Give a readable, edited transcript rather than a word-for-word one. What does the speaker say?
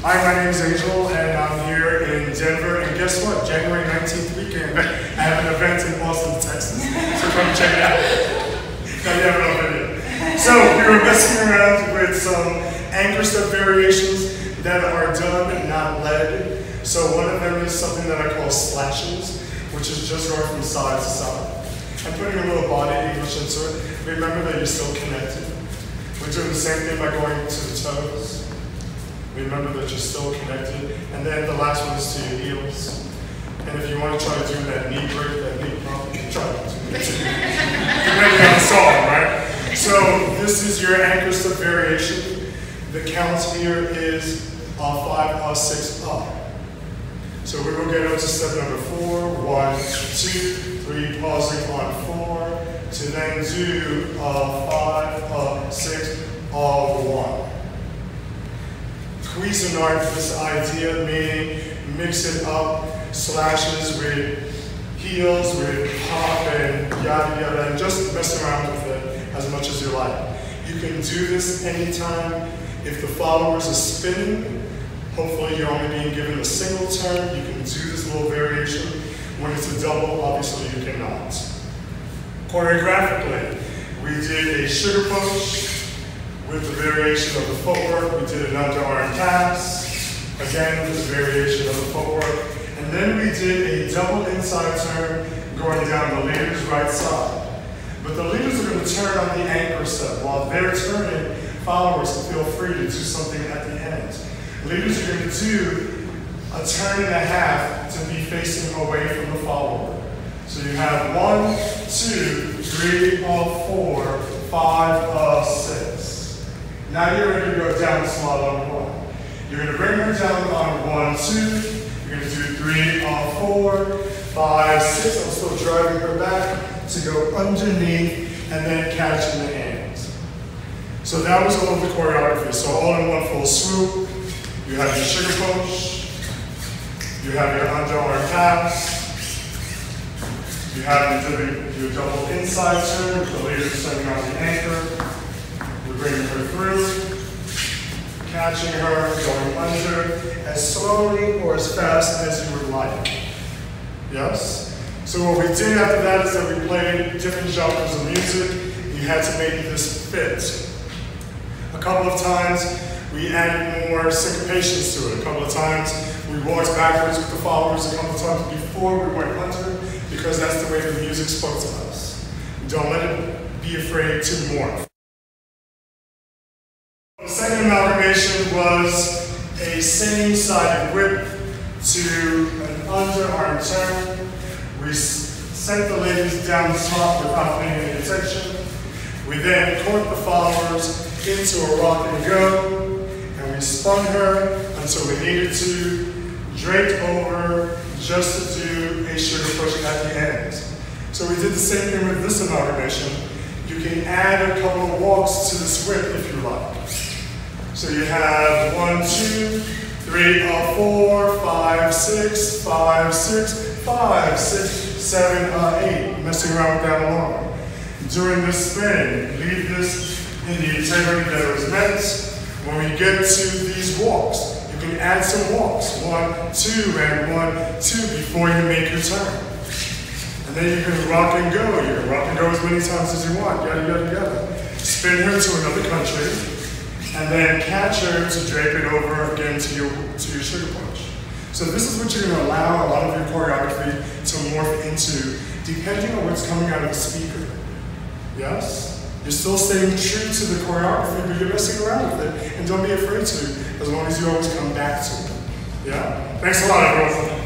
Hi, my name is Angel, and I'm here in Denver. And guess what? January 19th weekend, I have an event in Austin, Texas. So come check it out. Now you have it on video. So we were messing around with some anchor step variations that are done and not led. So one of them is something that I call slashes, which is just going from side to side. I'm putting a little body English into it. Remember that you're still connected. We're doing the same thing by going to the toes. Remember that you're still connected. And then the last one is to your heels. And if you want to try to do that knee break, that knee pump, you can try to do that too. Depending on the song, right? So this is your anchor step variation. The count here is 5, 6, up. So we will get up to step number 4. 1, 2, 3, pausing on 4, to then do 5, 6, all 1. Cuisinart, this idea meaning mix it up, slashes with heels, with hop and yada yada, and just mess around with it as much as you like. You can do this anytime. If the followers are spinning, hopefully you're only being given a single turn. You can do this little variation. When it's a double, obviously you cannot. Choreographically, we did a sugar push with the variation of the footwork. We did an underarm pass, again with the variation of the footwork. And then we did a double inside turn going down the leader's right side. But the leaders are going to turn on the anchor step. While they're turning, followers feel free to do something at the end. Leaders are going to do a turn and a half to be facing away from the follower. So you have 1, 2, 3, 4, 5, 6. Now you're ready to go down the slot on 1. You're going to bring her down on 1, 2. You're going to do 3, 4, 5, 6. I'm still driving her back to go underneath and then catch in the hands. So that was all of the choreography. So all in one full swoop. You have your sugar push. You have your underarm pass. You have your double inside turn with the leader setting on the anchor. We're bringing her through, catching her, going under, as slowly or as fast as you would like. Yes? So what we did after that is that we played different genres of music. You had to make this fit. A couple of times, we added more syncopations to it. A couple of times, we walked backwards with the followers. A couple of times before, we went under, because that's the way the music spoke to us. Don't let it be afraid to morph. The second amalgamation was a same-sided whip to an underarm turn. We sent the ladies down the top without paying any attention. We then caught the followers into a rock and go, and we spun her until we needed to, draped over just to do a sugar push at the end. So we did the same thing with this amalgamation. You can add a couple of walks to this whip if you like. So you have 1, 2, 3, 4, 5, 6, 5, 6, 5, 6, 7, 8. Messing around with that alone. During this spin, leave this in the integrity that it was meant. When we get to these walks, you can add some walks. 1, 2, and 1, 2 before you make your turn. And then you can rock and go. You can rock and go as many times as you want. Yada, yada, yada. Spin her to another country. And then catch her to drape it over again to your sugar punch. So this is what you're going to allow a lot of your choreography to morph into, depending on what's coming out of the speaker. Yes? You're still staying true to the choreography, but you're messing around with it, and don't be afraid to, as long as you always come back to it. Yeah? Thanks a lot, everyone.